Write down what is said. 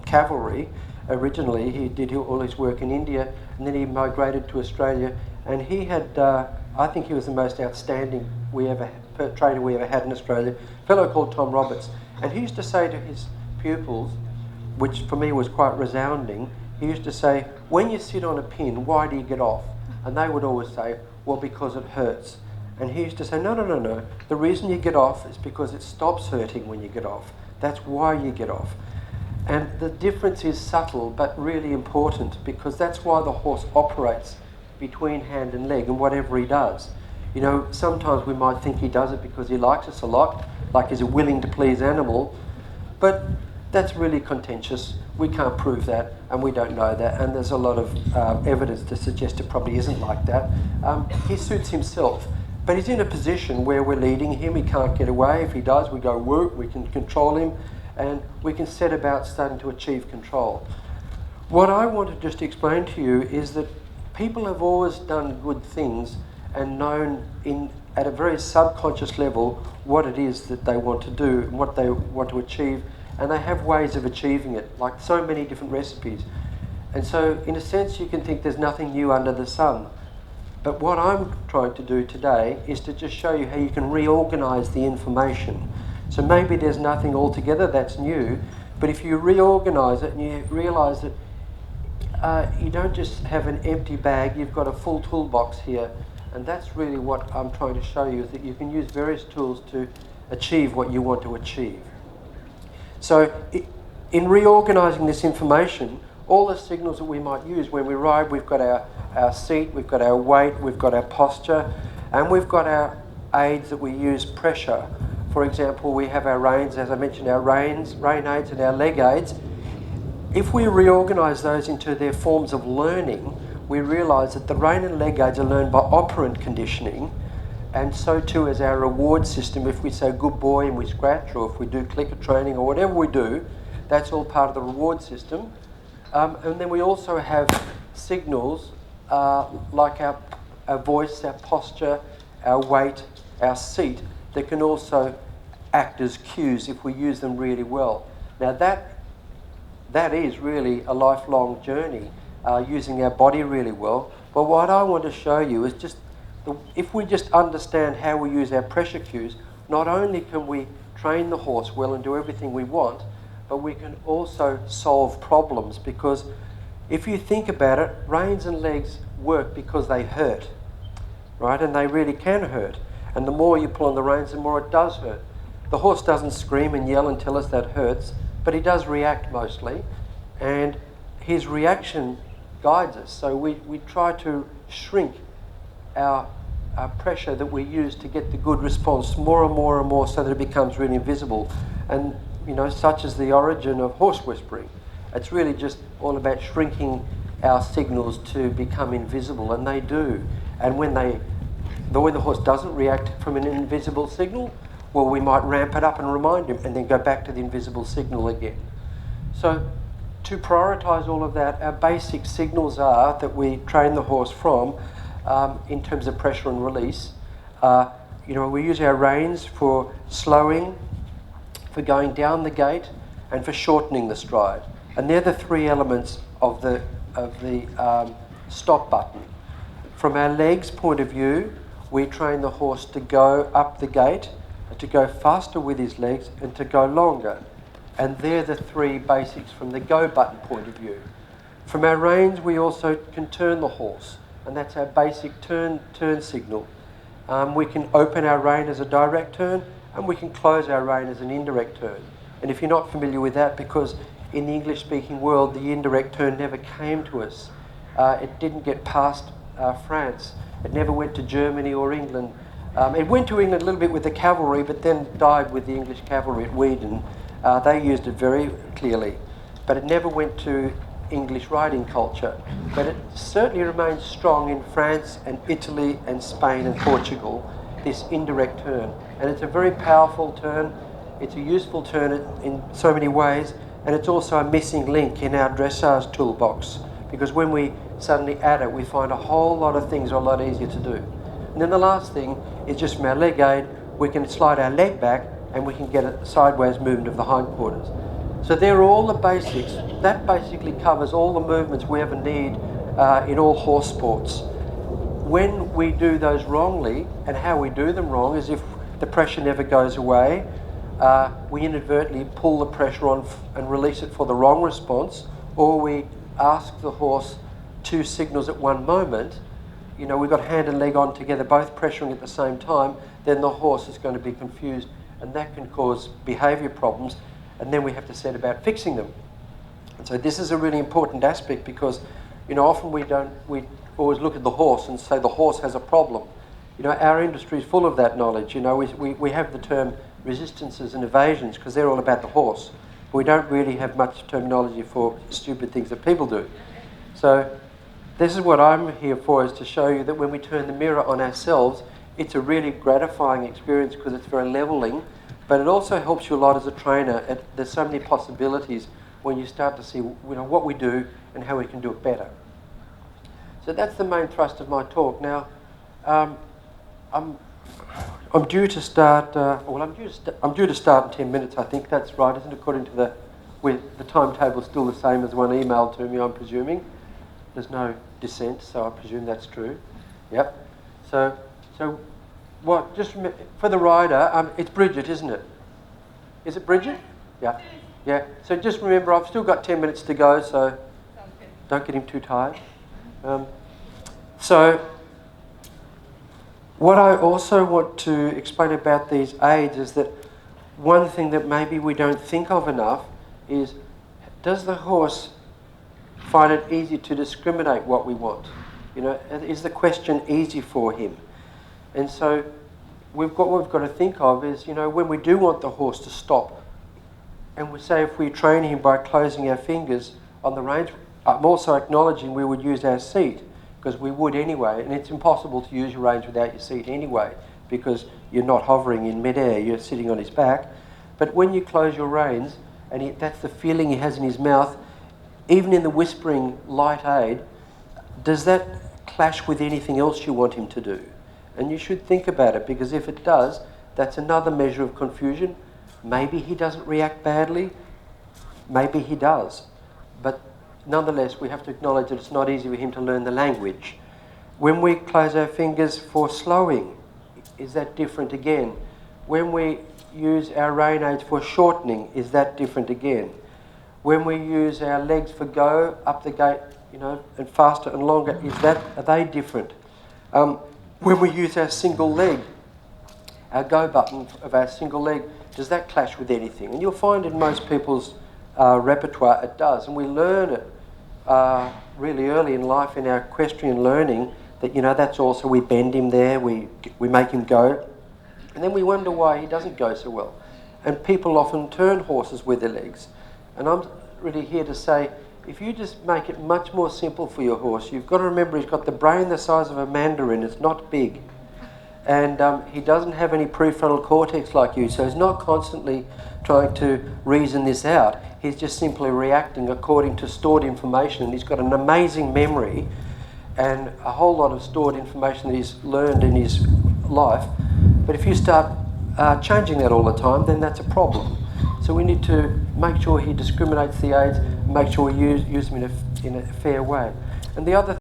cavalry. Originally, he did all his work in India, and then he migrated to Australia. And he had, I think he was the most outstanding trainer we ever had in Australia, a fellow called Tom Roberts. And he used to say to his pupils, which for me was quite resounding, he used to say, when you sit on a pin, why do you get off? And they would always say, well, because it hurts. And he used to say, no. The reason you get off is because it stops hurting when you get off. That's why you get off. And the difference is subtle, but really important, because that's why the horse operates between hand and leg and whatever he does. You know, sometimes we might think he does it because he likes us a lot, like he's a willing to please animal, but that's really contentious. We can't prove that, and we don't know that, and there's a lot of evidence to suggest it probably isn't like that. He suits himself, but he's in a position where we're leading him. He can't get away. If he does, we go whoop, we can control him, and we can set about starting to achieve control. What I want to just explain to you is that people have always done good things and known at a very subconscious level what it is that they want to do and what they want to achieve, and they have ways of achieving it, like so many different recipes. And so in a sense you can think there's nothing new under the sun. But what I'm trying to do today is to just show you how you can reorganize the information. So maybe there's nothing altogether that's new, but if you reorganize it and you realize that you don't just have an empty bag, you've got a full toolbox here. And that's really what I'm trying to show you, is that you can use various tools to achieve what you want to achieve. So in reorganizing this information, all the signals that we might use when we ride, we've got our seat, we've got our weight, we've got our posture, and we've got our aids that we use, pressure. For example, we have our reins, as I mentioned, our rein aids and our leg aids. If we reorganize those into their forms of learning, we realize that the rein and leg aids are learned by operant conditioning, and so too is our reward system. If we say good boy and we scratch, or if we do clicker training or whatever we do, that's all part of the reward system. And then we also have signals like our voice, our posture, our weight, our seat, that can also act as cues if we use them really well. Now that is really a lifelong journey, using our body really well. But what I want to show you is just, if we just understand how we use our pressure cues, not only can we train the horse well and do everything we want, but we can also solve problems. Because if you think about it, reins and legs work because they hurt, right? And they really can hurt. And the more you pull on the reins, the more it does hurt. The horse doesn't scream and yell and tell us that hurts, but he does react mostly, and his reaction guides us. So we try to shrink our pressure that we use to get the good response more and more and more, so that it becomes really invisible. And you know, such is the origin of horse whispering. It's really just all about shrinking our signals to become invisible, and they do. And when the horse doesn't react from an invisible signal, well, we might ramp it up and remind him, and then go back to the invisible signal again. So to prioritize all of that, our basic signals are that we train the horse from, in terms of pressure and release. We use our reins for slowing, for going down the gait, and for shortening the stride. And they're the three elements of the stop button. From our legs point of view, we train the horse to go up the gate, to go faster with his legs, and to go longer. And they're the three basics from the go button point of view. From our reins, we also can turn the horse, and that's our basic turn signal. We can open our rein as a direct turn, and we can close our rein as an indirect turn. And if you're not familiar with that, because in the English-speaking world, the indirect turn never came to us. It didn't get past France. It never went to Germany or England. It went to England a little bit with the cavalry, but then died with the English cavalry at Weedon. They used it very clearly, but it never went to English riding culture. But it certainly remains strong in France and Italy and Spain and Portugal, this indirect turn. And it's a very powerful turn. It's a useful turn in so many ways, and it's also a missing link in our dressage toolbox, because when we suddenly add it, we find a whole lot of things are a lot easier to do. And then the last thing is just from our leg aid, we can slide our leg back and we can get a sideways movement of the hindquarters. So they're all the basics. That basically covers all the movements we ever need in all horse sports. When we do those wrongly, and how we do them wrong is if the pressure never goes away, we inadvertently pull the pressure on and release it for the wrong response, or we ask the horse two signals at one moment. You know, we've got hand and leg on together, both pressuring at the same time, then the horse is going to be confused, and that can cause behaviour problems, and then we have to set about fixing them. And so this is a really important aspect because, you know, often we always look at the horse and say the horse has a problem. You know, our industry is full of that knowledge. You know, we have the term resistances and evasions because they're all about the horse. But we don't really have much terminology for stupid things that people do. So this is what I'm here for, is to show you that when we turn the mirror on ourselves, it's a really gratifying experience because it's very levelling, but it also helps you a lot as a trainer. There's so many possibilities when you start to see, you know, what we do and how we can do it better. So that's the main thrust of my talk. Now, I'm due to start. I'm due to start in 10 minutes. I think that's right, isn't it? According to the timetable, still the same as one emailed to me. I'm presuming there's no dissent, so I presume that's true. Yep. So what? Just for the rider, it's Bridget, isn't it? Is it Bridget? Yeah. Yeah. So just remember, I've still got 10 minutes to go, so don't get him too tired. So what I also want to explain about these aids is that one thing that maybe we don't think of enough is, does the horse find it easy to discriminate what we want? You know, is the question easy for him? And so what we've got to think of is, you know, when we do want the horse to stop, and we say if we train him by closing our fingers on the reins, I'm also acknowledging we would use our seat, because we would anyway, and it's impossible to use your reins without your seat anyway, because you're not hovering in midair, you're sitting on his back. But when you close your reins, and that's the feeling he has in his mouth, even in the whispering light aid, does that clash with anything else you want him to do? And you should think about it, because if it does, that's another measure of confusion. Maybe he doesn't react badly, maybe he does. But nonetheless, we have to acknowledge that it's not easy for him to learn the language. When we close our fingers for slowing, is that different again? When we use our rein aids for shortening, is that different again? When we use our legs for go, up the gate, you know, and faster and longer, are they different? When we use our single leg, our go button of our single leg, does that clash with anything? And you'll find in most people's repertoire it does, and we learn it really early in life in our equestrian learning that, you know, that's also, we bend him there, we make him go, and then we wonder why he doesn't go so well. And people often turn horses with their legs, and I'm really here to say, if you just make it much more simple for your horse, you've got to remember he's got the brain the size of a mandarin, it's not big, and he doesn't have any prefrontal cortex like you, so he's not constantly trying to reason this out. He's just simply reacting according to stored information, and he's got an amazing memory and a whole lot of stored information that he's learned in his life. But if you start changing that all the time, then that's a problem. So we need to make sure he discriminates the aids, make sure we use them in a fair way. And the other